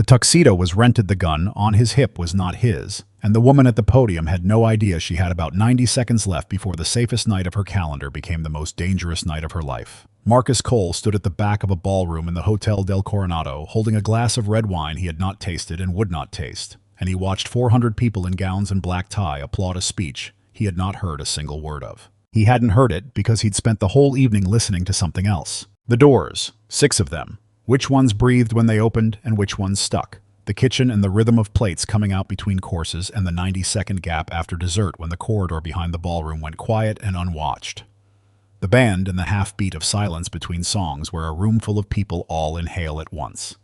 The tuxedo was rented, the gun on his hip was not his, and the woman at the podium had no idea she had about 90 seconds left before the safest night of her calendar became the most dangerous night of her life. Marcus Cole stood at the back of a ballroom in the Hotel del Coronado, holding a glass of red wine he had not tasted and would not taste, and he watched 400 people in gowns and black tie applaud a speech he had not heard a single word of. He hadn't heard it because he'd spent the whole evening listening to something else. The doors, 6 of them. Which ones breathed when they opened and which ones stuck. The kitchen and the rhythm of plates coming out between courses and the 90-second gap after dessert when the corridor behind the ballroom went quiet and unwatched. The band and the half-beat of silence between songs where a room full of people all inhale at once.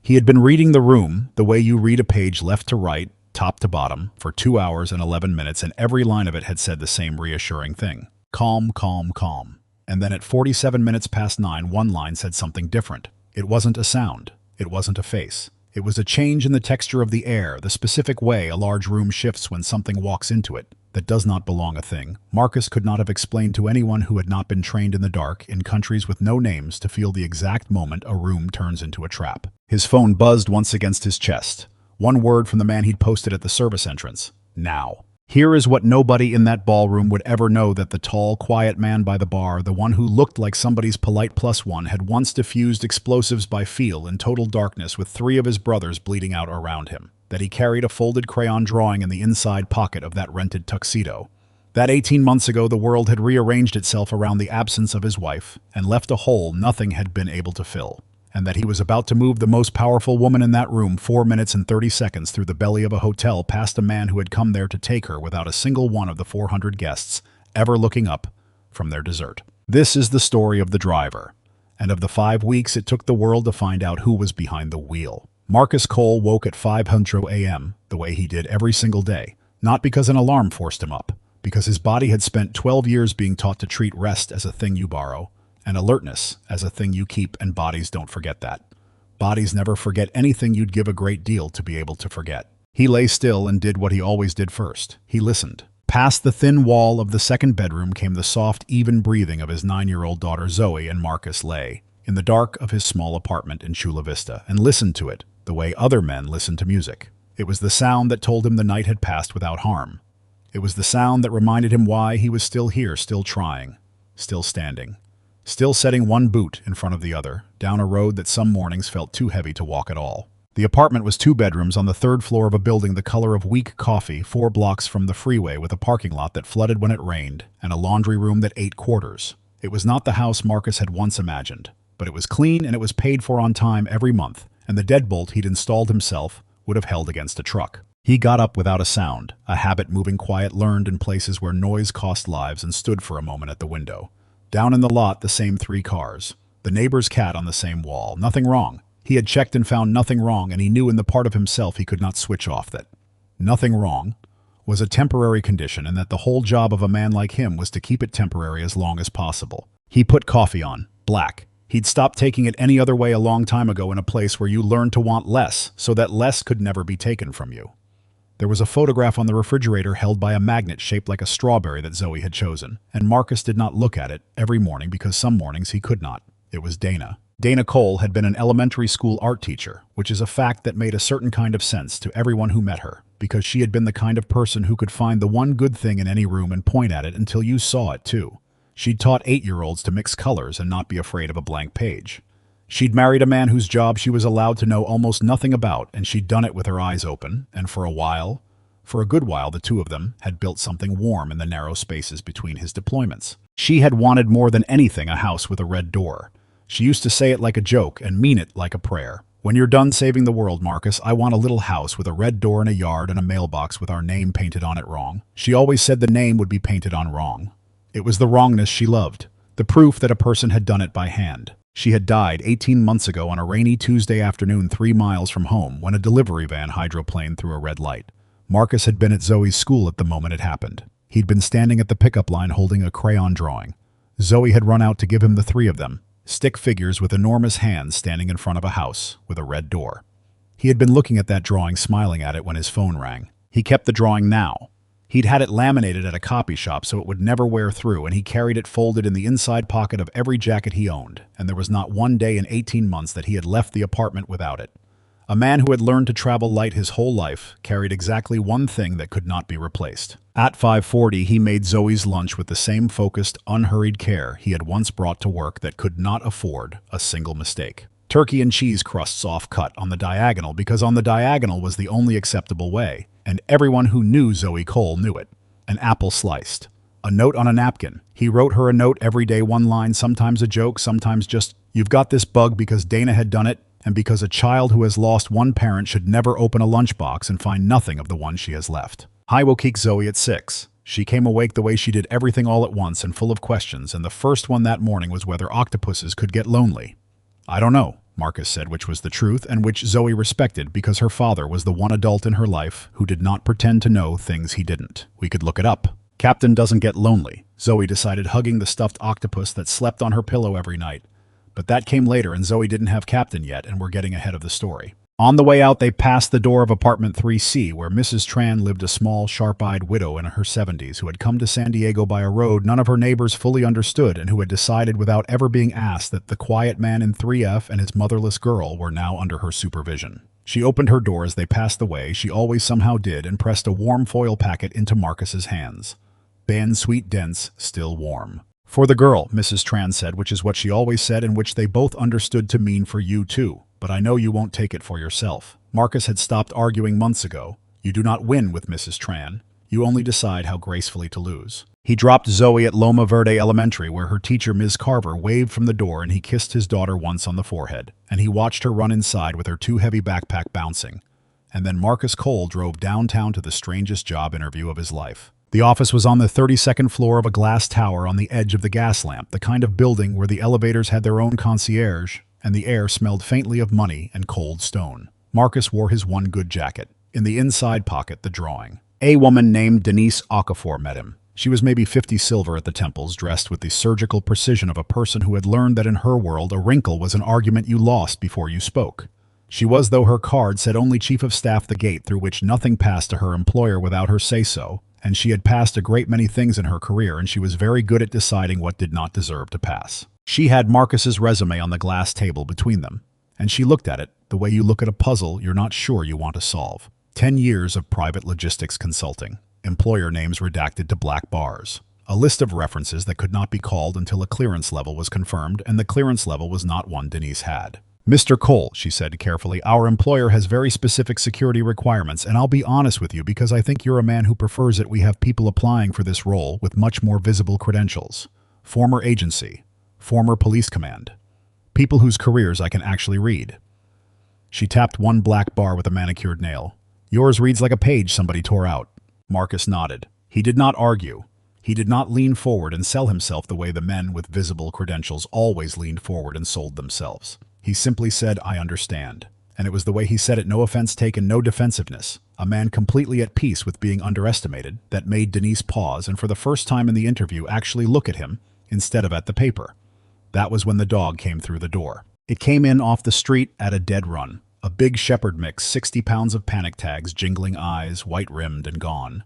He had been reading the room the way you read a page left to right, top to bottom, for 2 hours and 11 minutes, and every line of it had said the same reassuring thing. Calm, calm, calm. And then at 47 minutes past 9, one line said something different. It wasn't a sound. It wasn't a face. It was a change in the texture of the air, the specific way a large room shifts when something walks into it that does not belong a thing. Marcus could not have explained to anyone who had not been trained in the dark in countries with no names to feel the exact moment a room turns into a trap. His phone buzzed once against his chest. One word from the man he'd posted at the service entrance. Now. Here is what nobody in that ballroom would ever know, that the tall, quiet man by the bar, the one who looked like somebody's polite +1, had once diffused explosives by feel in total darkness with 3 of his brothers bleeding out around him. That he carried a folded crayon drawing in the inside pocket of that rented tuxedo. That 18 months ago the world had rearranged itself around the absence of his wife and left a hole nothing had been able to fill. And that he was about to move the most powerful woman in that room 4 minutes and 30 seconds through the belly of a hotel past a man who had come there to take her without a single one of the 400 guests ever looking up from their dessert. This is the story of the driver, and of the 5 weeks it took the world to find out who was behind the wheel. Marcus Cole woke at 5:00 a.m. the way he did every single day, not because an alarm forced him up, because his body had spent 12 years being taught to treat rest as a thing you borrow, and alertness as a thing you keep, and bodies don't forget that. Bodies never forget anything you'd give a great deal to be able to forget. He lay still and did what he always did first. He listened. Past the thin wall of the second bedroom came the soft, even breathing of his 9-year-old daughter Zoe, and Marcus lay in the dark of his small apartment in Chula Vista and listened to it the way other men listen to music. It was the sound that told him the night had passed without harm. It was the sound that reminded him why he was still here, still trying, still standing. Still setting one boot in front of the other, down a road that some mornings felt too heavy to walk at all. The apartment was 2 bedrooms on the 3rd floor of a building the color of weak coffee, 4 blocks from the freeway, with a parking lot that flooded when it rained, and a laundry room that ate quarters. It was not the house Marcus had once imagined, but it was clean and it was paid for on time every month, and the deadbolt he'd installed himself would have held against a truck. He got up without a sound, a habit moving quiet learned in places where noise cost lives, and stood for a moment at the window. Down in the lot, the same 3 cars. The neighbor's cat on the same wall. Nothing wrong. He had checked and found nothing wrong, and he knew in the part of himself he could not switch off that nothing wrong was a temporary condition, and that the whole job of a man like him was to keep it temporary as long as possible. He put coffee on, black. He'd stopped taking it any other way a long time ago, in a place where you learned to want less, so that less could never be taken from you. There was a photograph on the refrigerator held by a magnet shaped like a strawberry that Zoe had chosen, and Marcus did not look at it every morning because some mornings he could not. It was Dana. Dana Cole had been an elementary school art teacher, which is a fact that made a certain kind of sense to everyone who met her, because she had been the kind of person who could find the one good thing in any room and point at it until you saw it too. She'd taught 8-year-olds to mix colors and not be afraid of a blank page. She'd married a man whose job she was allowed to know almost nothing about, and she'd done it with her eyes open, and for a good while, the two of them had built something warm in the narrow spaces between his deployments. She had wanted more than anything a house with a red door. She used to say it like a joke and mean it like a prayer. When you're done saving the world, Marcus, I want a little house with a red door and a yard and a mailbox with our name painted on it wrong. She always said the name would be painted on wrong. It was the wrongness she loved, the proof that a person had done it by hand. She had died 18 months ago on a rainy Tuesday afternoon 3 miles from home when a delivery van hydroplaned through a red light. Marcus had been at Zoe's school at the moment it happened. He'd been standing at the pickup line holding a crayon drawing. Zoe had run out to give him the 3 of them, stick figures with enormous hands standing in front of a house with a red door. He had been looking at that drawing, smiling at it, when his phone rang. He kept the drawing now. He'd had it laminated at a copy shop so it would never wear through, and he carried it folded in the inside pocket of every jacket he owned, and there was not one day in 18 months that he had left the apartment without it. A man who had learned to travel light his whole life carried exactly one thing that could not be replaced. At 5:40, he made Zoe's lunch with the same focused, unhurried care he had once brought to work that could not afford a single mistake. Turkey and cheese crusts off-cut on the diagonal because on the diagonal was the only acceptable way, and everyone who knew Zoe Cole knew it. An apple sliced. A note on a napkin. He wrote her a note every day, one line, sometimes a joke, sometimes just, "You've got this bug," because Dana had done it, and because a child who has lost one parent should never open a lunchbox and find nothing of the one she has left. Hi woke Zoe at 6. She came awake the way she did everything all at once and full of questions, and the first one that morning was whether octopuses could get lonely. "I don't know," Marcus said, which was the truth and which Zoe respected because her father was the one adult in her life who did not pretend to know things he didn't. "We could look it up." "Captain doesn't get lonely," Zoe decided, hugging the stuffed octopus that slept on her pillow every night. But that came later, and Zoe didn't have Captain yet, and we're getting ahead of the story. On the way out, they passed the door of apartment 3C, where Mrs. Tran lived, a small, sharp-eyed widow in her 70s who had come to San Diego by a road none of her neighbors fully understood and who had decided without ever being asked that the quiet man in 3F and his motherless girl were now under her supervision. She opened her door as they passed the way she always somehow did and pressed a warm foil packet into Marcus's hands. "Ban sweet dense, still warm." "For the girl," Mrs. Tran said, which is what she always said and which they both understood to mean for you too. "But I know you won't take it for yourself." Marcus had stopped arguing months ago. You do not win with Mrs. Tran. You only decide how gracefully to lose. He dropped Zoe at Loma Verde Elementary, where her teacher, Ms. Carver, waved from the door, and he kissed his daughter once on the forehead. And he watched her run inside with her too heavy backpack bouncing. And then Marcus Cole drove downtown to the strangest job interview of his life. The office was on the 32nd floor of a glass tower on the edge of the gas lamp, the kind of building where the elevators had their own concierge, and the air smelled faintly of money and cold stone. Marcus wore his one good jacket. In the inside pocket, the drawing. A woman named Denise Okafor met him. She was maybe 50, silver at the temples, dressed with the surgical precision of a person who had learned that in her world a wrinkle was an argument you lost before you spoke. She was, though her card said only Chief of Staff, the gate through which nothing passed to her employer without her say-so, and she had passed a great many things in her career, and she was very good at deciding what did not deserve to pass. She had Marcus's resume on the glass table between them, and she looked at it the way you look at a puzzle you're not sure you want to solve. 10 years of private logistics consulting. Employer names redacted to black bars. A list of references that could not be called until a clearance level was confirmed, and the clearance level was not one Denise had. "Mr. Cole," she said carefully, "our employer has very specific security requirements, and I'll be honest with you because I think you're a man who prefers it. We have people applying for this role with much more visible credentials. Former agency. Former police command. People whose careers I can actually read." She tapped one black bar with a manicured nail. "Yours reads like a page somebody tore out." Marcus nodded. He did not argue. He did not lean forward and sell himself the way the men with visible credentials always leaned forward and sold themselves. He simply said, "I understand." And it was the way he said it, no offense taken, no defensiveness. A man completely at peace with being underestimated, that made Denise pause and for the first time in the interview actually look at him instead of at the paper. That was when the dog came through the door. It came in off the street at a dead run. A big shepherd mix, 60 pounds of panic tags, jingling eyes, white-rimmed and gone.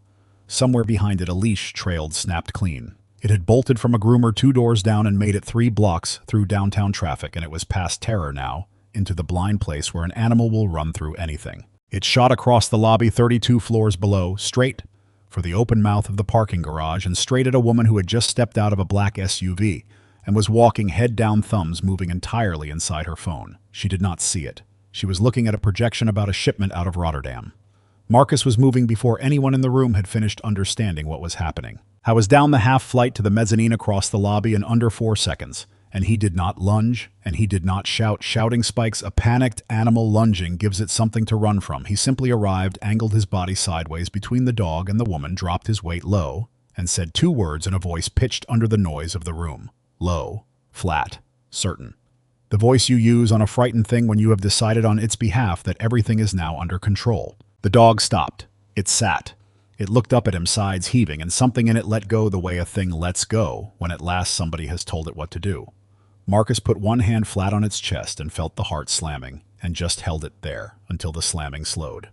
Somewhere behind it a leash trailed, snapped clean. It had bolted from a groomer 2 doors down and made it 3 blocks through downtown traffic, and it was past terror now, into the blind place where an animal will run through anything. It shot across the lobby 32 floors below, straight for the open mouth of the parking garage, and straight at a woman who had just stepped out of a black SUV and was walking head down, thumbs moving entirely inside her phone. She did not see it. She was looking at a projection about a shipment out of Rotterdam. Marcus was moving before anyone in the room had finished understanding what was happening. I was down the half flight to the mezzanine across the lobby in under 4 seconds, and he did not lunge, and he did not shout. Shouting spikes a panicked animal, lunging gives it something to run from. He simply arrived, angled his body sideways between the dog and the woman, dropped his weight low, and said 2 words in a voice pitched under the noise of the room. Low, flat, certain. The voice you use on a frightened thing when you have decided on its behalf that everything is now under control. The dog stopped. It sat. It looked up at him, sides heaving, and something in it let go the way a thing lets go when at last somebody has told it what to do. Marcus put one hand flat on its chest and felt the heart slamming, and just held it there until the slamming slowed.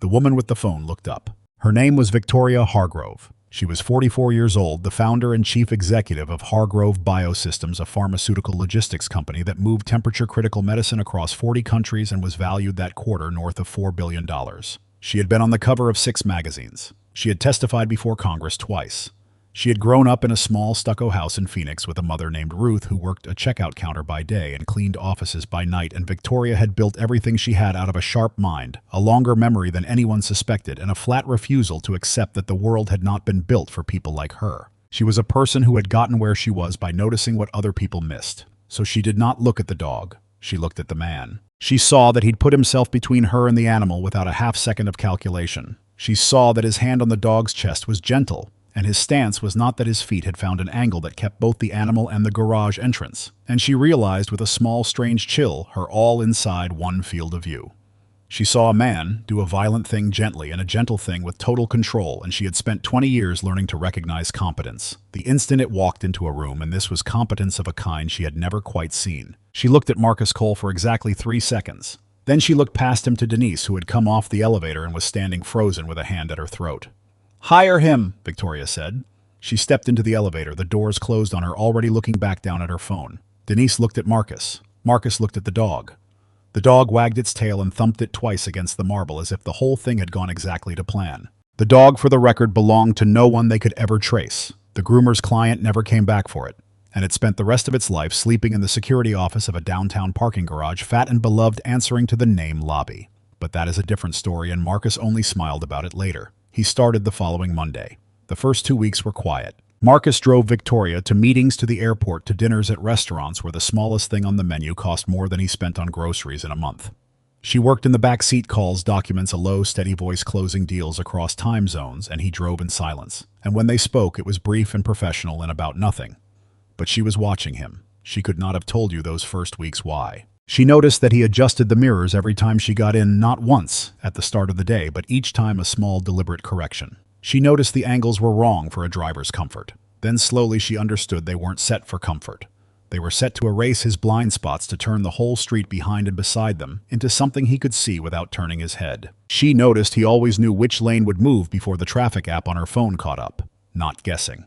The woman with the phone looked up. Her name was Victoria Hargrove. She was 44 years old, the founder and chief executive of Hargrove Biosystems, a pharmaceutical logistics company that moved temperature-critical medicine across 40 countries and was valued that quarter north of $4 billion. She had been on the cover of 6 magazines. She had testified before Congress twice. She had grown up in a small stucco house in Phoenix with a mother named Ruth who worked a checkout counter by day and cleaned offices by night, and Victoria had built everything she had out of a sharp mind, a longer memory than anyone suspected, and a flat refusal to accept that the world had not been built for people like her. She was a person who had gotten where she was by noticing what other people missed. So she did not look at the dog. She looked at the man. She saw that he'd put himself between her and the animal without a half-second of calculation. She saw that his hand on the dog's chest was gentle, and his stance was not that his feet had found an angle that kept both the animal and the garage entrance. And she realized with a small, strange chill, her all inside one field of view. She saw a man do a violent thing gently and a gentle thing with total control, and she had spent 20 years learning to recognize competence. The instant it walked into a room, and this was competence of a kind she had never quite seen. She looked at Marcus Cole for exactly 3 seconds. Then she looked past him to Denise, who had come off the elevator and was standing frozen with a hand at her throat. "Hire him," Victoria said. She stepped into the elevator, the doors closed on her, already looking back down at her phone. Denise looked at Marcus. Marcus looked at the dog. The dog wagged its tail and thumped it twice against the marble as if the whole thing had gone exactly to plan. The dog, for the record, belonged to no one they could ever trace. The groomer's client never came back for it, and it spent the rest of its life sleeping in the security office of a downtown parking garage, fat and beloved, answering to the name Lobby. But that is a different story, and Marcus only smiled about it later. He started the following Monday. The first 2 weeks were quiet. Marcus drove Victoria to meetings, to the airport, to dinners at restaurants where the smallest thing on the menu cost more than he spent on groceries in a month. She worked in the back seat, calls, documents, a low, steady voice closing deals across time zones, and he drove in silence. And when they spoke, it was brief and professional and about nothing. But she was watching him. She could not have told you those first weeks why. She noticed that he adjusted the mirrors every time she got in, not once at the start of the day, but each time a small, deliberate correction. She noticed the angles were wrong for a driver's comfort. Then slowly she understood they weren't set for comfort. They were set to erase his blind spots, to turn the whole street behind and beside them into something he could see without turning his head. She noticed he always knew which lane would move before the traffic app on her phone caught up, not guessing.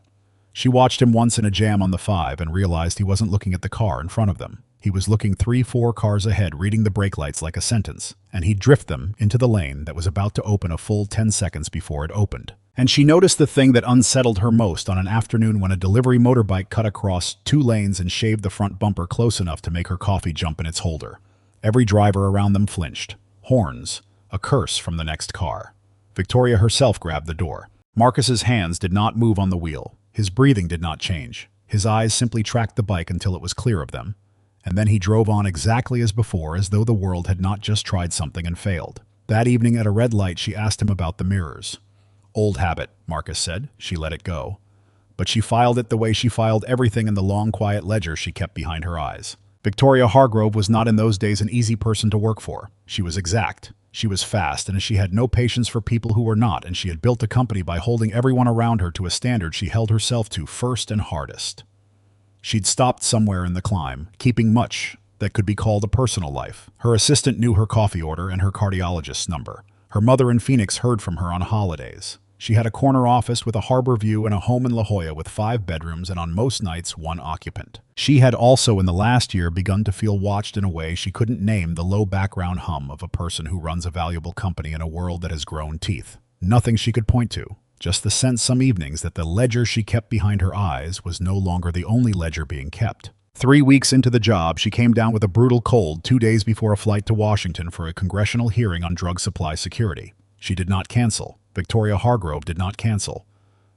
She watched him once in a jam on the 5 and realized he wasn't looking at the car in front of them. He was looking 3-4 cars ahead, reading the brake lights like a sentence, and he'd drift them into the lane that was about to open a full 10 seconds before it opened. And she noticed the thing that unsettled her most on an afternoon when a delivery motorbike cut across 2 lanes and shaved the front bumper close enough to make her coffee jump in its holder. Every driver around them flinched. Horns, a curse from the next car. Victoria herself grabbed the door. Marcus's hands did not move on the wheel. His breathing did not change. His eyes simply tracked the bike until it was clear of them. And then he drove on exactly as before, as though the world had not just tried something and failed. That evening at a red light, she asked him about the mirrors. "Old habit," Marcus said. She let it go. But she filed it the way she filed everything in the long, quiet ledger she kept behind her eyes. Victoria Hargrove was not in those days an easy person to work for. She was exact. She was fast, and she had no patience for people who were not, and she had built a company by holding everyone around her to a standard she held herself to first and hardest. She'd stopped somewhere in the climb, keeping much that could be called a personal life. Her assistant knew her coffee order and her cardiologist's number. Her mother in Phoenix heard from her on holidays. She had a corner office with a harbor view and a home in La Jolla with 5 bedrooms and on most nights 1 occupant. She had also in the last year begun to feel watched in a way she couldn't name, the low background hum of a person who runs a valuable company in a world that has grown teeth. Nothing she could point to. Just the sense some evenings that the ledger she kept behind her eyes was no longer the only ledger being kept. 3 weeks into the job, she came down with a brutal cold 2 days before a flight to Washington for a congressional hearing on drug supply security. She did not cancel. Victoria Hargrove did not cancel.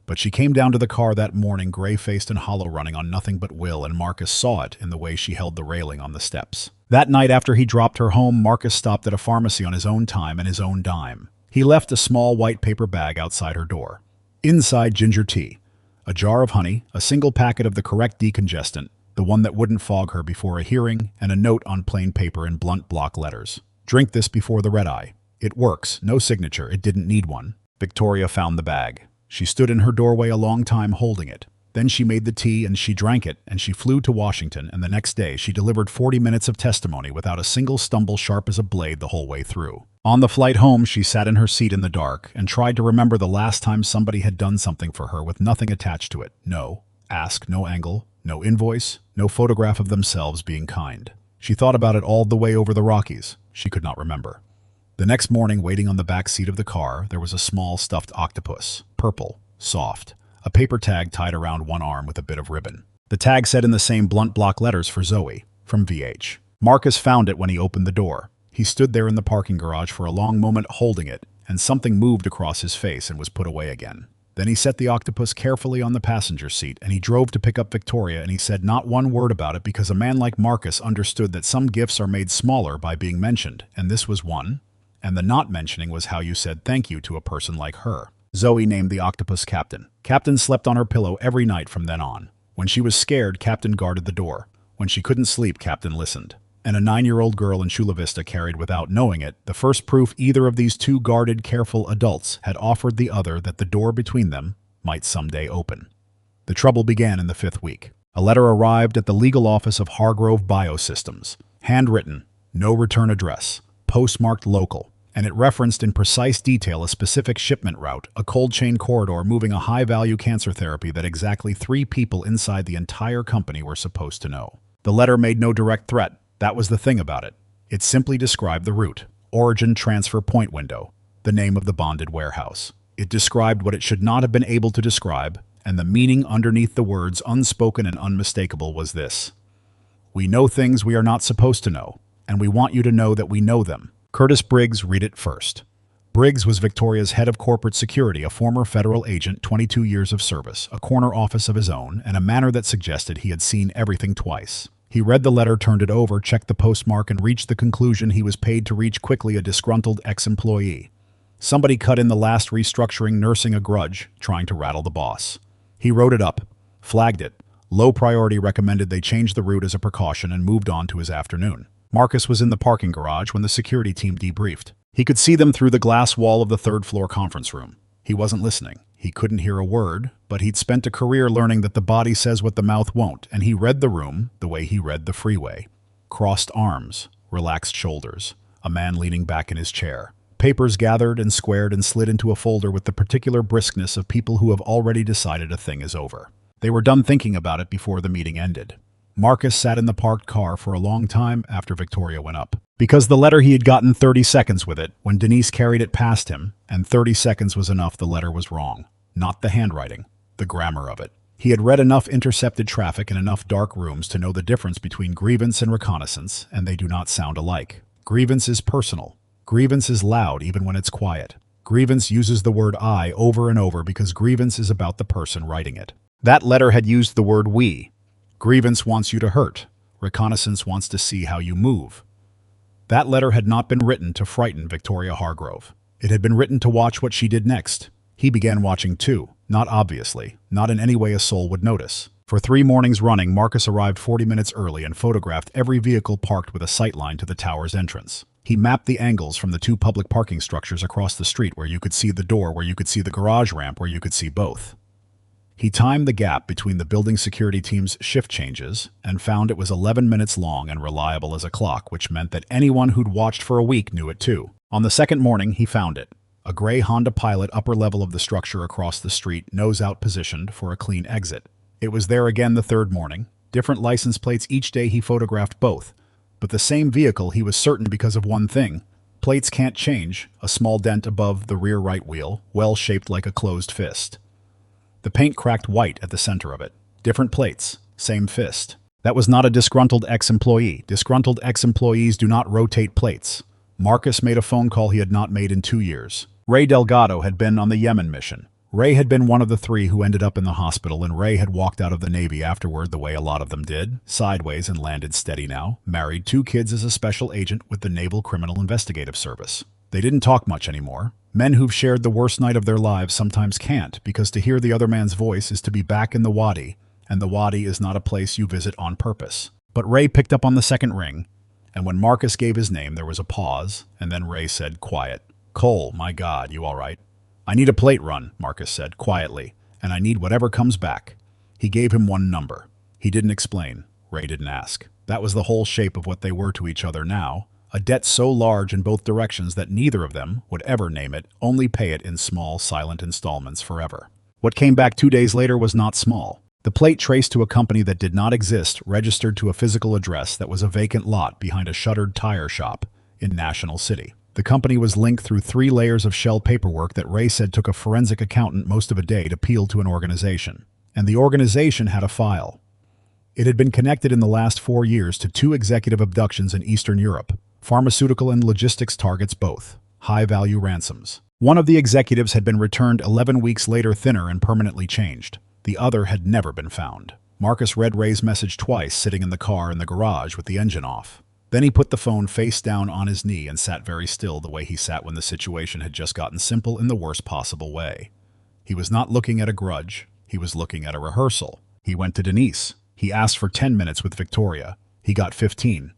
But she came down to the car that morning, gray-faced and hollow, running on nothing but will, and Marcus saw it in the way she held the railing on the steps. That night after he dropped her home, Marcus stopped at a pharmacy on his own time and his own dime. He left a small white paper bag outside her door. Inside, ginger tea, a jar of honey, a single packet of the correct decongestant, the one that wouldn't fog her before a hearing, and a note on plain paper in blunt block letters. "Drink this before the red eye. It works." No signature. It didn't need one. Victoria found the bag. She stood in her doorway a long time holding it. Then she made the tea and she drank it, and she flew to Washington, and the next day she delivered 40 minutes of testimony without a single stumble sharp as a blade the whole way through. On the flight home, she sat in her seat in the dark and tried to remember the last time somebody had done something for her with nothing attached to it. No ask, no angle, no invoice, no photograph of themselves being kind. She thought about it all the way over the Rockies. She could not remember. The next morning, waiting on the back seat of the car, there was a small stuffed octopus, purple, soft, a paper tag tied around one arm with a bit of ribbon. The tag said in the same blunt block letters for Zoe, from VH. Marcus found it when he opened the door. He stood there in the parking garage for a long moment holding it, and something moved across his face and was put away again. Then he set the octopus carefully on the passenger seat, and he drove to pick up Victoria, and he said not one word about it because a man like Marcus understood that some gifts are made smaller by being mentioned, and this was one. And the not mentioning was how you said thank you to a person like her. Zoe named the octopus Captain. Captain slept on her pillow every night from then on. When she was scared, Captain guarded the door. When she couldn't sleep, Captain listened. And a 9-year-old girl in Chula Vista carried, without knowing it, the first proof either of these two guarded, careful adults had offered the other that the door between them might someday open. The trouble began in the 5th week. A letter arrived at the legal office of Hargrove Biosystems. Handwritten, no return address, postmarked local, and it referenced in precise detail a specific shipment route, a cold chain corridor moving a high-value cancer therapy that exactly 3 people inside the entire company were supposed to know. The letter made no direct threat. That was the thing about it. It simply described the route, origin transfer point window, the name of the bonded warehouse. It described what it should not have been able to describe, and the meaning underneath the words, unspoken and unmistakable, was this: we know things we are not supposed to know, and we want you to know that we know them. Curtis Briggs, read it first. Briggs was Victoria's head of corporate security, a former federal agent, 22 years of service, a corner office of his own, and a manner that suggested he had seen everything twice. He read the letter, turned it over, checked the postmark, and reached the conclusion he was paid to reach quickly: a disgruntled ex-employee. Somebody cut in the last restructuring, nursing a grudge, trying to rattle the boss. He wrote it up, flagged it. Low priority, recommended they change the route as a precaution, and moved on to his afternoon. Marcus was in the parking garage when the security team debriefed. He could see them through the glass wall of the 3rd-floor conference room. He wasn't listening. He couldn't hear a word, but he'd spent a career learning that the body says what the mouth won't, and he read the room the way he read the freeway. Crossed arms, relaxed shoulders, a man leaning back in his chair. Papers gathered and squared and slid into a folder with the particular briskness of people who have already decided a thing is over. They were done thinking about it before the meeting ended. Marcus sat in the parked car for a long time after Victoria went up. Because the letter, he had gotten 30 seconds with it when Denise carried it past him, and 30 seconds was enough. The letter was wrong. Not the handwriting, the grammar of it. He had read enough intercepted traffic and enough dark rooms to know the difference between grievance and reconnaissance, and they do not sound alike. Grievance is personal. Grievance is loud even when it's quiet. Grievance uses the word I over and over because grievance is about the person writing it. That letter had used the word we. Grievance wants you to hurt. Reconnaissance wants to see how you move. That letter had not been written to frighten Victoria Hargrove. It had been written to watch what she did next. He began watching too, not obviously, not in any way a soul would notice. For 3 mornings running, Marcus arrived 40 minutes early and photographed every vehicle parked with a sightline to the tower's entrance. He mapped the angles from the 2 public parking structures across the street, where you could see the door, where you could see the garage ramp, where you could see both. He timed the gap between the building security team's shift changes and found it was 11 minutes long and reliable as a clock, which meant that anyone who'd watched for a week knew it too. On the 2nd morning, he found it. A gray Honda Pilot, upper level of the structure across the street, nose out, positioned for a clean exit. It was there again the 3rd morning. Different license plates each day. He photographed both. But the same vehicle, he was certain, because of one thing. Plates can't change. A small dent above the rear right wheel, well shaped like a closed fist. The paint cracked white at the center of it. Different plates, same fist. That was not a disgruntled ex-employee. Disgruntled ex-employees do not rotate plates. Marcus made a phone call he had not made in 2 years. Ray Delgado had been on the Yemen mission. Ray had been one of the 3 who ended up in the hospital, and Ray had walked out of the Navy afterward the way a lot of them did, sideways, and landed steady now, married, 2 kids as a special agent with the Naval Criminal Investigative Service. They didn't talk much anymore. Men who've shared the worst night of their lives sometimes can't, because to hear the other man's voice is to be back in the Wadi, and the Wadi is not a place you visit on purpose. But Ray picked up on the 2nd ring, and when Marcus gave his name, there was a pause, and then Ray said, quiet. Cole, my God, you all right? I need a plate run, Marcus said, quietly, and I need whatever comes back. He gave him one number. He didn't explain. Ray didn't ask. That was the whole shape of what they were to each other now. A debt so large in both directions that neither of them would ever name it, only pay it in small, silent installments forever. What came back 2 days later was not small. The plate traced to a company that did not exist, registered to a physical address that was a vacant lot behind a shuttered tire shop in National City. The company was linked through 3 layers of shell paperwork that Ray said took a forensic accountant most of a day to peel to an organization. And the organization had a file. It had been connected in the last 4 years to 2 executive abductions in Eastern Europe, pharmaceutical and logistics targets both, high-value ransoms. One of the executives had been returned 11 weeks later thinner and permanently changed. The other had never been found. Marcus read Ray's message twice, sitting in the car in the garage with the engine off. Then he put the phone face down on his knee and sat very still, the way he sat when the situation had just gotten simple in the worst possible way. He was not looking at a grudge. He was looking at a rehearsal. He went to Denise. He asked for 10 minutes with Victoria. He got 15.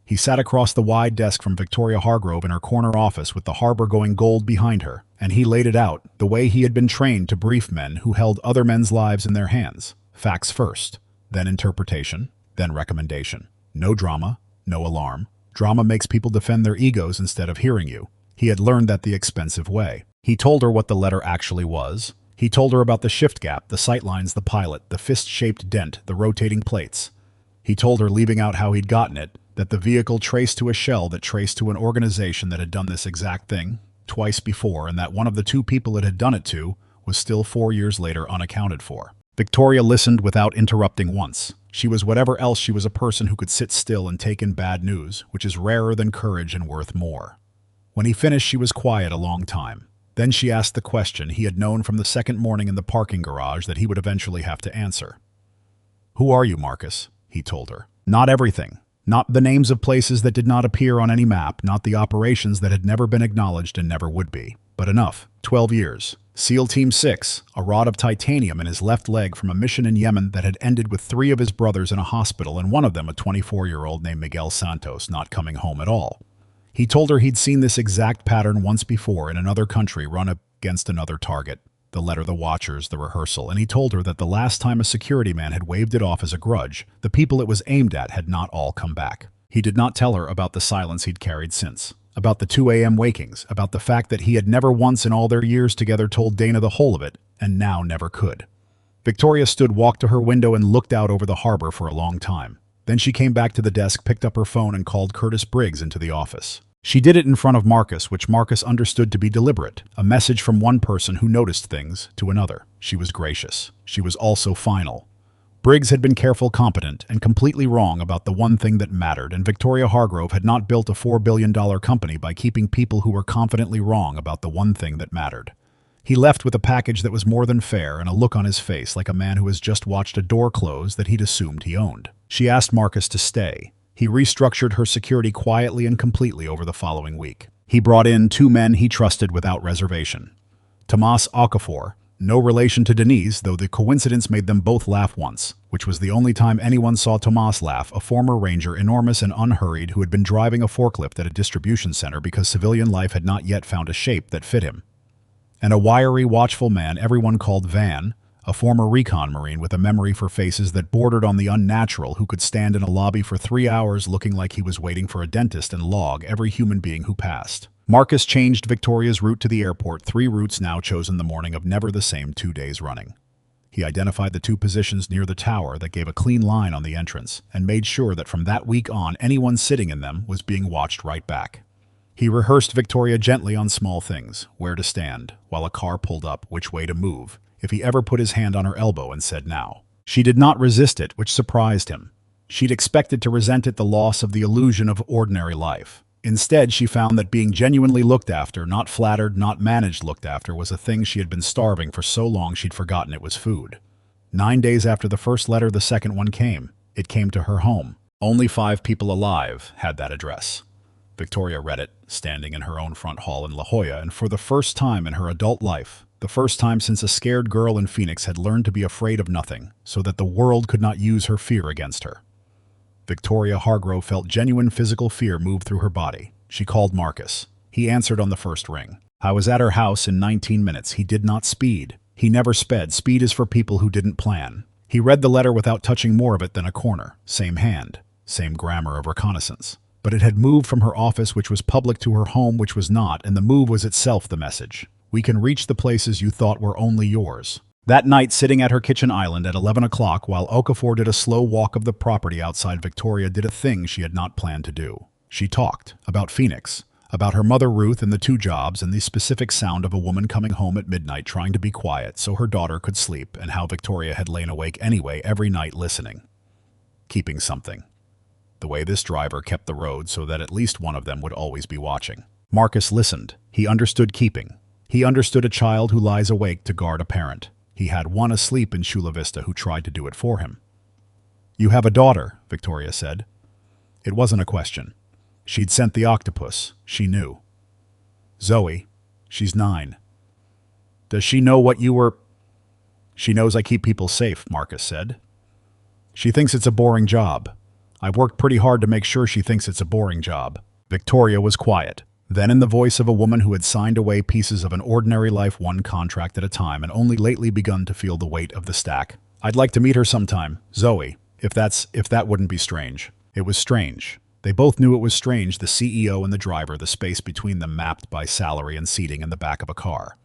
He sat across the wide desk from Victoria Hargrove in her corner office with the harbor going gold behind her, and he laid it out, the way he had been trained to brief men who held other men's lives in their hands. Facts first, then interpretation, then recommendation. No drama, no alarm. Drama makes people defend their egos instead of hearing you. He had learned that the expensive way. He told her what the letter actually was. He told her about the shift gap, the sightlines, the pilot, the fist-shaped dent, the rotating plates. He told her, leaving out how he'd gotten it, that the vehicle traced to a shell that traced to an organization that had done this exact thing twice before, and that one of the 2 people it had done it to was still 4 years later unaccounted for. Victoria listened without interrupting once. She was whatever else, she was a person who could sit still and take in bad news, which is rarer than courage and worth more. When he finished, she was quiet a long time. Then she asked the question he had known from the second morning in the parking garage that he would eventually have to answer. "Who are you, Marcus?" he told her. Not everything. Not the names of places that did not appear on any map, not the operations that had never been acknowledged and never would be. But enough. 12 years. SEAL Team 6, a rod of titanium in his left leg from a mission in Yemen that had ended with 3 of his brothers in a hospital, and one of them, a 24-year-old named Miguel Santos, not coming home at all. He told her he'd seen this exact pattern once before in another country run up against another target. The letter, the watchers, the rehearsal, and he told her that the last time a security man had waved it off as a grudge, the people it was aimed at had not all come back. He did not tell her about the silence he'd carried since, about the 2 a.m. wakings, about the fact that he had never once in all their years together told Dana the whole of it, and now never could. Victoria walked to her window and looked out over the harbor for a long time. Then she came back to the desk, picked up her phone, and called Curtis Briggs into the office. She did it in front of Marcus, which Marcus understood to be deliberate, a message from one person who noticed things to another. She was gracious. She was also final. Briggs had been careful, competent, and completely wrong about the one thing that mattered, and Victoria Hargrove had not built a $4 billion company by keeping people who were confidently wrong about the one thing that mattered. He left with a package that was more than fair and a look on his face like a man who has just watched a door close that he'd assumed he owned. She asked Marcus to stay. He restructured her security quietly and completely over the following week. He brought in 2 men he trusted without reservation. Tomas Okafor, no relation to Denise, though the coincidence made them both laugh once, which was the only time anyone saw Tomas laugh, a former ranger, enormous and unhurried, who had been driving a forklift at a distribution center because civilian life had not yet found a shape that fit him. And a wiry, watchful man everyone called Van, a former recon marine with a memory for faces that bordered on the unnatural, who could stand in a lobby for 3 hours looking like he was waiting for a dentist and log every human being who passed. Marcus changed Victoria's route to the airport, 3 routes now chosen the morning of never the same 2 days running. He identified the 2 positions near the tower that gave a clean line on the entrance, and made sure that from that week on anyone sitting in them was being watched right back. He rehearsed Victoria gently on small things, where to stand, while a car pulled up, which way to move, if he ever put his hand on her elbow and said now. She did not resist it, which surprised him. She'd expected to resent it, the loss of the illusion of ordinary life. Instead, she found that being genuinely looked after, not flattered, not managed looked after, was a thing she had been starving for so long she'd forgotten it was food. 9 days after the first letter, the second one came. It came to her home. Only 5 people alive had that address. Victoria read it, standing in her own front hall in La Jolla, and for the first time in her adult life, the first time since a scared girl in Phoenix had learned to be afraid of nothing, so that the world could not use her fear against her. Victoria Hargrove felt genuine physical fear move through her body. She called Marcus. He answered on the first ring. I was at her house in 19 minutes. He did not speed. He never sped. Speed is for people who didn't plan. He read the letter without touching more of it than a corner. Same hand, same grammar of reconnaissance. But it had moved from her office, which was public, to her home, which was not, and the move was itself the message. We can reach the places you thought were only yours. That night, sitting at her kitchen island at 11 o'clock, while Okafor did a slow walk of the property outside, Victoria did a thing she had not planned to do. She talked about Phoenix, about her mother Ruth and the 2 jobs, and the specific sound of a woman coming home at midnight trying to be quiet so her daughter could sleep, and how Victoria had lain awake anyway every night listening. Keeping something. The way this driver kept the road so that at least one of them would always be watching. Marcus listened. He understood keeping. He understood a child who lies awake to guard a parent. He had one asleep in Chula Vista who tried to do it for him. "You have a daughter," Victoria said. It wasn't a question. She'd sent the octopus. She knew. "Zoe, she's 9. Does she know what you were—" "She knows I keep people safe," Marcus said. "She thinks it's a boring job. I've worked pretty hard to make sure she thinks it's a boring job." Victoria was quiet. Then, in the voice of a woman who had signed away pieces of an ordinary life one contract at a time and only lately begun to feel the weight of the stack, "I'd like to meet her sometime, Zoe, if that wouldn't be strange." It was strange. They both knew it was strange, the CEO and the driver, the space between them mapped by salary and seating in the back of a car.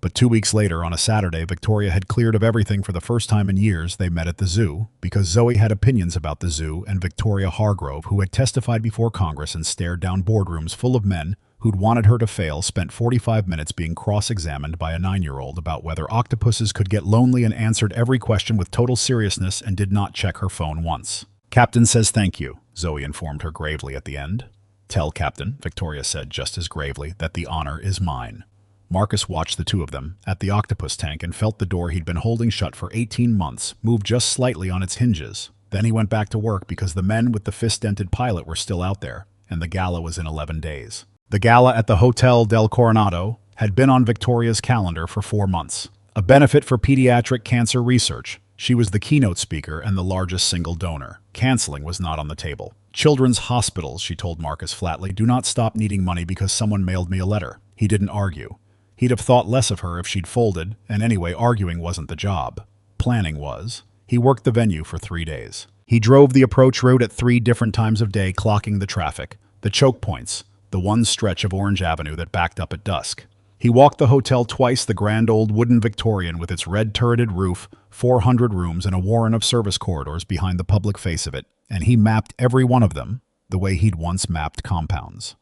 But 2 weeks later, on a Saturday, Victoria had cleared of everything for the first time in years. They met at the zoo, because Zoe had opinions about the zoo, and Victoria Hargrove, who had testified before Congress and stared down boardrooms full of men who'd wanted her to fail, spent 45 minutes being cross-examined by a 9-year-old about whether octopuses could get lonely, and answered every question with total seriousness and did not check her phone once. "Captain says thank you," Zoe informed her gravely at the end. "Tell Captain," Victoria said just as gravely, "that the honor is mine." Marcus watched the 2 of them at the octopus tank and felt the door he'd been holding shut for 18 months move just slightly on its hinges. Then he went back to work because the men with the fist-dented pilot were still out there, and the gala was in 11 days. The gala at the Hotel del Coronado had been on Victoria's calendar for 4 months. A benefit for pediatric cancer research. She was the keynote speaker and the largest single donor. Canceling was not on the table. "Children's hospitals," she told Marcus flatly, "do not stop needing money because someone mailed me a letter." He didn't argue. He'd have thought less of her if she'd folded, and anyway, arguing wasn't the job. Planning was. He worked the venue for 3 days. He drove the approach road at 3 different times of day, clocking the traffic, the choke points, the one stretch of Orange Avenue that backed up at dusk. He walked the hotel twice, the grand old wooden Victorian with its red-turreted roof, 400 rooms, and a warren of service corridors behind the public face of it, and he mapped every one of them the way he'd once mapped compounds.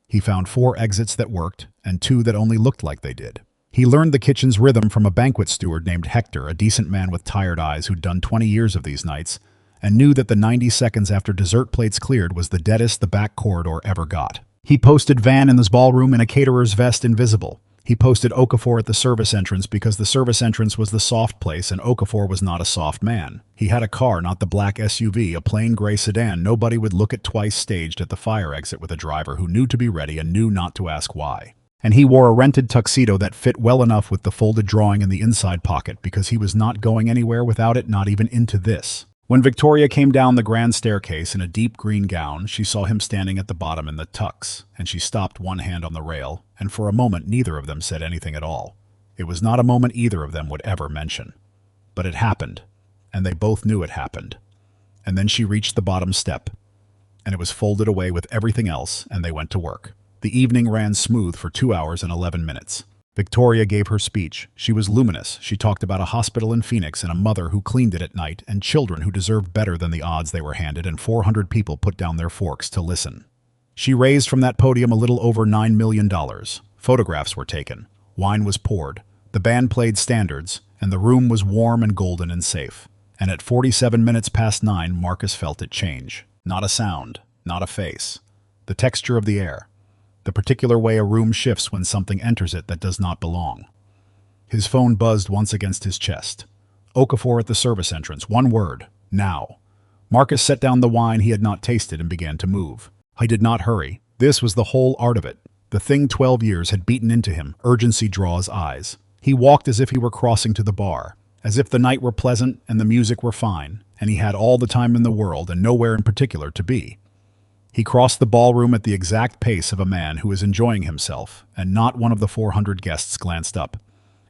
He found 4 exits that worked, and 2 that only looked like they did. He learned the kitchen's rhythm from a banquet steward named Hector, a decent man with tired eyes who'd done 20 years of these nights, and knew that the 90 seconds after dessert plates cleared was the deadest the back corridor ever got. He posted Van in this ballroom in a caterer's vest, invisible. He posted Okafor at the service entrance because the service entrance was the soft place and Okafor was not a soft man. He had a car, not the black SUV, a plain gray sedan nobody would look at twice, staged at the fire exit with a driver who knew to be ready and knew not to ask why. And he wore a rented tuxedo that fit well enough with the folded drawing in the inside pocket because he was not going anywhere without it, not even into this. When Victoria came down the grand staircase in a deep green gown, she saw him standing at the bottom in the tux, and she stopped, one hand on the rail, and for a moment neither of them said anything at all. It was not a moment either of them would ever mention. But it happened, and they both knew it happened. And then she reached the bottom step, and it was folded away with everything else, and they went to work. The evening ran smooth for 2 hours and 11 minutes. Victoria gave her speech. She was luminous. She talked about a hospital in Phoenix and a mother who cleaned it at night and children who deserved better than the odds they were handed, and 400 people put down their forks to listen. She raised from that podium a little over $9 million. Photographs were taken. Wine was poured. The band played standards, and the room was warm and golden and safe. And at 47 minutes past 9, Marcus felt it change. Not a sound, not a face. The texture of the air. The particular way a room shifts when something enters it that does not belong. His phone buzzed once against his chest. Okafor at the service entrance. One word. Now. Marcus set down the wine he had not tasted and began to move. He did not hurry. This was the whole art of it. The thing 12 years had beaten into him. Urgency draws eyes. He walked as if he were crossing to the bar, as if the night were pleasant and the music were fine, and he had all the time in the world and nowhere in particular to be. He crossed the ballroom at the exact pace of a man who is enjoying himself, and not one of the 400 guests glanced up.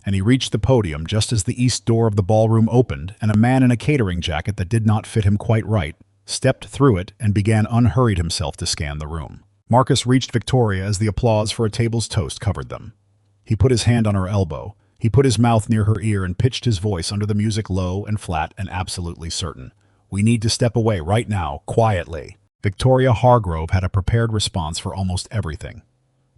and he reached the podium just as the east door of the ballroom opened, and a man in a catering jacket that did not fit him quite right stepped through it and began unhurried himself to scan the room. Marcus reached Victoria as the applause for a table's toast covered them. He put his hand on her elbow. He put his mouth near her ear and pitched his voice under the music low and flat and absolutely certain. "We need to step away right now, quietly." Victoria Hargrove had a prepared response for almost everything.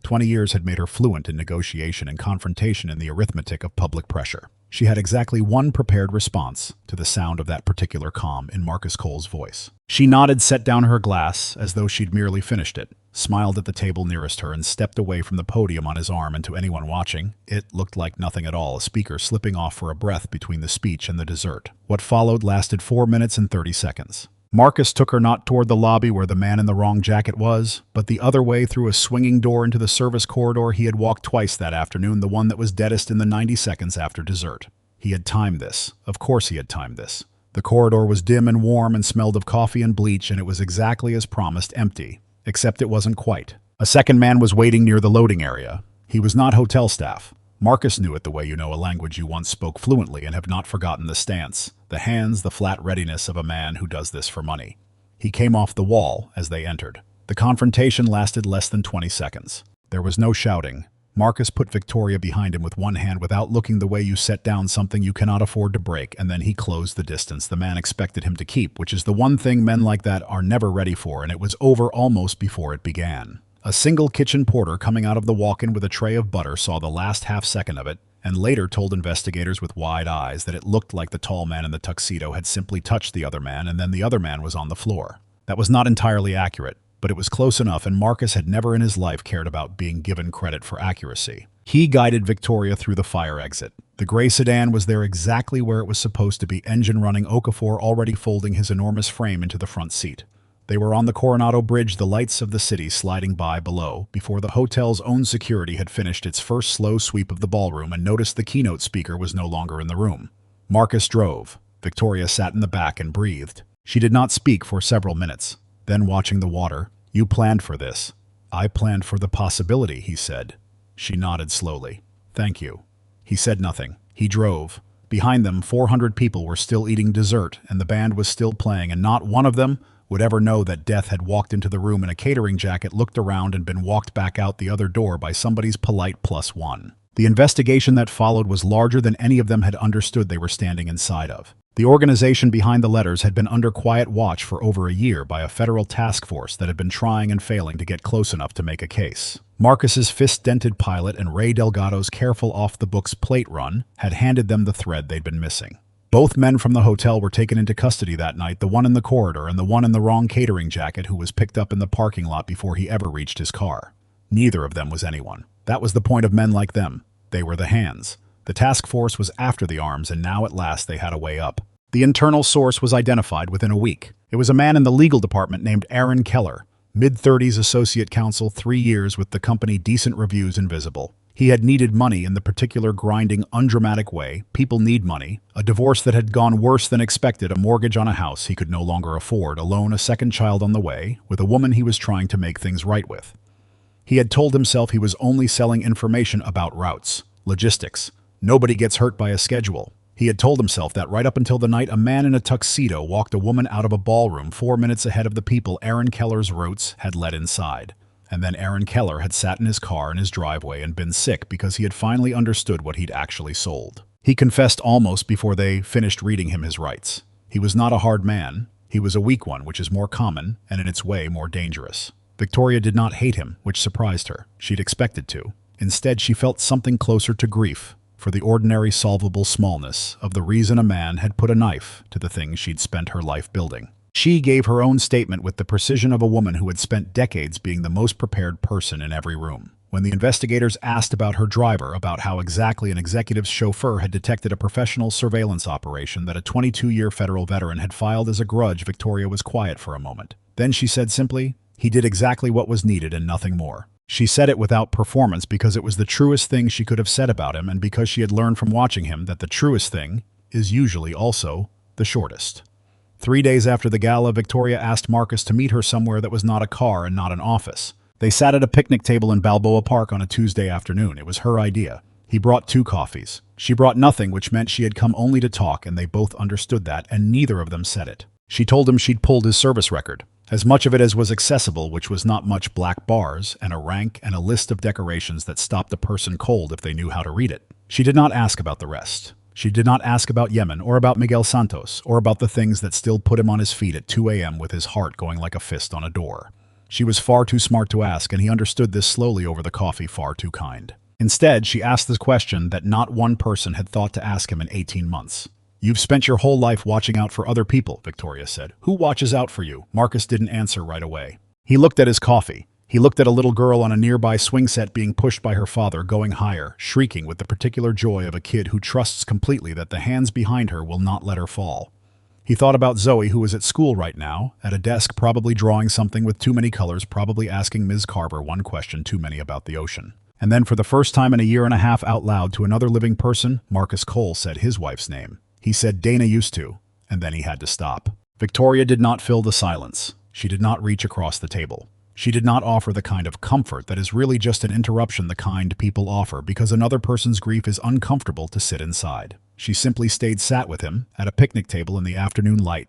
20 years had made her fluent in negotiation and confrontation in the arithmetic of public pressure. She had exactly one prepared response to the sound of that particular calm in Marcus Cole's voice. She nodded, set down her glass as though she'd merely finished it, smiled at the table nearest her, and stepped away from the podium on his arm. And to anyone watching, it looked like nothing at all, a speaker slipping off for a breath between the speech and the dessert. What followed lasted 4 minutes and 30 seconds. Marcus took her not toward the lobby where the man in the wrong jacket was, but the other way through a swinging door into the service corridor he had walked twice that afternoon, the one that was deadest in the 90 seconds after dessert. He had timed this. Of course he had timed this. The corridor was dim and warm and smelled of coffee and bleach, and it was exactly as promised, empty. Except it wasn't quite. A second man was waiting near the loading area. He was not hotel staff. Marcus knew it the way you know a language you once spoke fluently and have not forgotten the stance, the hands, the flat readiness of a man who does this for money. He came off the wall as they entered. The confrontation lasted less than 20 seconds. There was no shouting. Marcus put Victoria behind him with one hand without looking, the way you set down something you cannot afford to break, and then he closed the distance the man expected him to keep, which is the one thing men like that are never ready for, and it was over almost before it began. A single kitchen porter coming out of the walk-in with a tray of butter saw the last half second of it, and later told investigators with wide eyes that it looked like the tall man in the tuxedo had simply touched the other man, and then the other man was on the floor. That was not entirely accurate, but it was close enough, and Marcus had never in his life cared about being given credit for accuracy. He guided Victoria through the fire exit. The gray sedan was there exactly where it was supposed to be, engine running, Okafor already folding his enormous frame into the front seat. They were on the Coronado Bridge, the lights of the city sliding by below, before the hotel's own security had finished its first slow sweep of the ballroom and noticed the keynote speaker was no longer in the room. Marcus drove. Victoria sat in the back and breathed. She did not speak for several minutes. Then, watching the water, "You planned for this." "I planned for the possibility," he said. She nodded slowly. "Thank you." He said nothing. He drove. Behind them, 400 people were still eating dessert, and the band was still playing, and not one of them would ever know that Death had walked into the room in a catering jacket, looked around, and been walked back out the other door by somebody's polite +1. The investigation that followed was larger than any of them had understood they were standing inside of. The organization behind the letters had been under quiet watch for over a year by a federal task force that had been trying and failing to get close enough to make a case. Marcus's fist-dented pilot and Ray Delgado's careful off-the-books plate run had handed them the thread they'd been missing. Both men from the hotel were taken into custody that night, the one in the corridor and the one in the wrong catering jacket, who was picked up in the parking lot before he ever reached his car. Neither of them was anyone. That was the point of men like them. They were the hands. The task force was after the arms, and now at last they had a way up. The internal source was identified within a week. It was a man in the legal department named Aaron Keller, mid-30s associate counsel, 3 years with the company, decent reviews invisible. He had needed money in the particular grinding, undramatic way people need money, a divorce that had gone worse than expected, a mortgage on a house he could no longer afford, alone, a second child on the way, with a woman he was trying to make things right with. He had told himself he was only selling information about routes, logistics. Nobody gets hurt by a schedule. He had told himself that right up until the night a man in a tuxedo walked a woman out of a ballroom 4 minutes ahead of the people Aaron Keller's routes had led inside. And then Aaron Keller had sat in his car in his driveway and been sick because he had finally understood what he'd actually sold. He confessed almost before they finished reading him his rights. He was not a hard man. He was a weak one, which is more common and in its way more dangerous. Victoria did not hate him, which surprised her. She'd expected to. Instead, she felt something closer to grief for the ordinary solvable smallness of the reason a man had put a knife to the things she'd spent her life building. She gave her own statement with the precision of a woman who had spent decades being the most prepared person in every room. When the investigators asked about her driver, about how exactly an executive's chauffeur had detected a professional surveillance operation that a 22-year federal veteran had filed as a grudge, Victoria was quiet for a moment. Then she said simply, "He did exactly what was needed and nothing more." She said it without performance because it was the truest thing she could have said about him, and because she had learned from watching him that the truest thing is usually also the shortest. 3 days after the gala, Victoria asked Marcus to meet her somewhere that was not a car and not an office. They sat at a picnic table in Balboa Park on a Tuesday afternoon. It was her idea. He brought 2 coffees. She brought nothing, which meant she had come only to talk, and they both understood that, and neither of them said it. She told him she'd pulled his service record, as much of it as was accessible, which was not much: black bars and a rank and a list of decorations that stopped a person cold if they knew how to read it. She did not ask about the rest. She did not ask about Yemen or about Miguel Santos or about the things that still put him on his feet at 2 a.m. with his heart going like a fist on a door. She was far too smart to ask, and he understood this slowly over the coffee, far too kind. Instead, she asked the question that not one person had thought to ask him in 18 months. "You've spent your whole life watching out for other people," Victoria said. "Who watches out for you?" Marcus didn't answer right away. He looked at his coffee. He looked at a little girl on a nearby swing set being pushed by her father, going higher, shrieking with the particular joy of a kid who trusts completely that the hands behind her will not let her fall. He thought about Zoe, who was at school right now, at a desk, probably drawing something with too many colors, probably asking Ms. Carver one question too many about the ocean. And then, for the first time in a year and a half, out loud to another living person, Marcus Cole said his wife's name. He said Dana used to, and then he had to stop. Victoria did not fill the silence. She did not reach across the table. She did not offer the kind of comfort that is really just an interruption, the kind people offer because another person's grief is uncomfortable to sit inside. She simply sat with him at a picnic table in the afternoon light,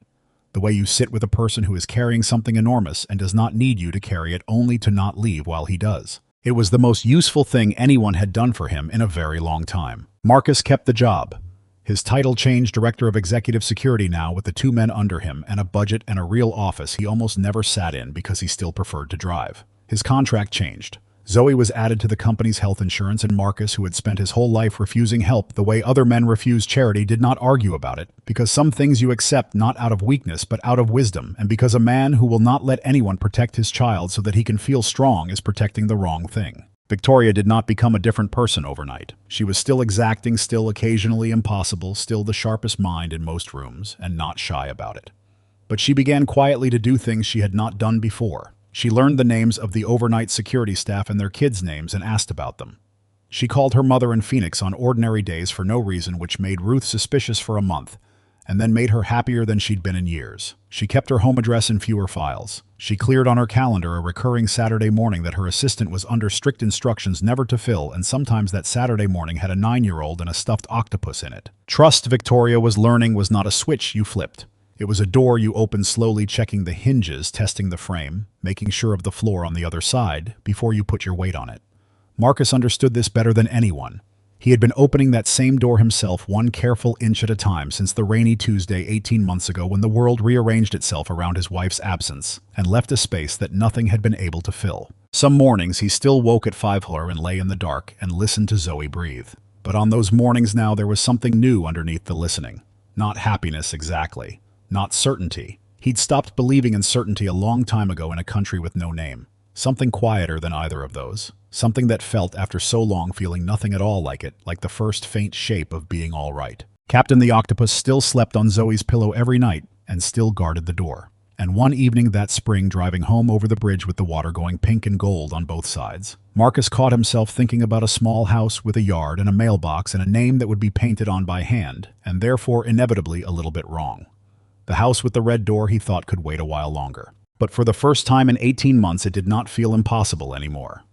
the way you sit with a person who is carrying something enormous and does not need you to carry it, only to not leave while he does. It was the most useful thing anyone had done for him in a very long time. Marcus kept the job. His title changed: Director of Executive Security now, with the 2 men under him and a budget and a real office he almost never sat in because he still preferred to drive. His contract changed. Zoe was added to the company's health insurance, and Marcus, who had spent his whole life refusing help the way other men refuse charity, did not argue about it, because some things you accept not out of weakness but out of wisdom, and because a man who will not let anyone protect his child so that he can feel strong is protecting the wrong thing. Victoria did not become a different person overnight. She was still exacting, still occasionally impossible, still the sharpest mind in most rooms, and not shy about it. But she began quietly to do things she had not done before. She learned the names of the overnight security staff and their kids' names and asked about them. She called her mother in Phoenix on ordinary days for no reason, which made Ruth suspicious for a month, and then made her happier than she'd been in years. She kept her home address in fewer files. She cleared on her calendar a recurring Saturday morning that her assistant was under strict instructions never to fill, and sometimes that Saturday morning had a 9-year-old and a stuffed octopus in it. Trust, Victoria was learning, was not a switch you flipped. It was a door you opened slowly, checking the hinges, testing the frame, making sure of the floor on the other side before you put your weight on it. Marcus understood this better than anyone. He had been opening that same door himself, one careful inch at a time, since the rainy Tuesday 18 months ago, when the world rearranged itself around his wife's absence and left a space that nothing had been able to fill. Some mornings he still woke at 5 and lay in the dark and listened to Zoe breathe. But on those mornings now there was something new underneath the listening. Not happiness exactly. Not certainty. He'd stopped believing in certainty a long time ago in a country with no name. Something quieter than either of those. Something that felt, after so long, feeling nothing at all like it, like the first faint shape of being all right. Captain the Octopus still slept on Zoe's pillow every night and still guarded the door. And one evening that spring, driving home over the bridge with the water going pink and gold on both sides, Marcus caught himself thinking about a small house with a yard and a mailbox and a name that would be painted on by hand, and therefore inevitably a little bit wrong. The house with the red door he thought could wait a while longer. But for the first time in 18 months it did not feel impossible anymore.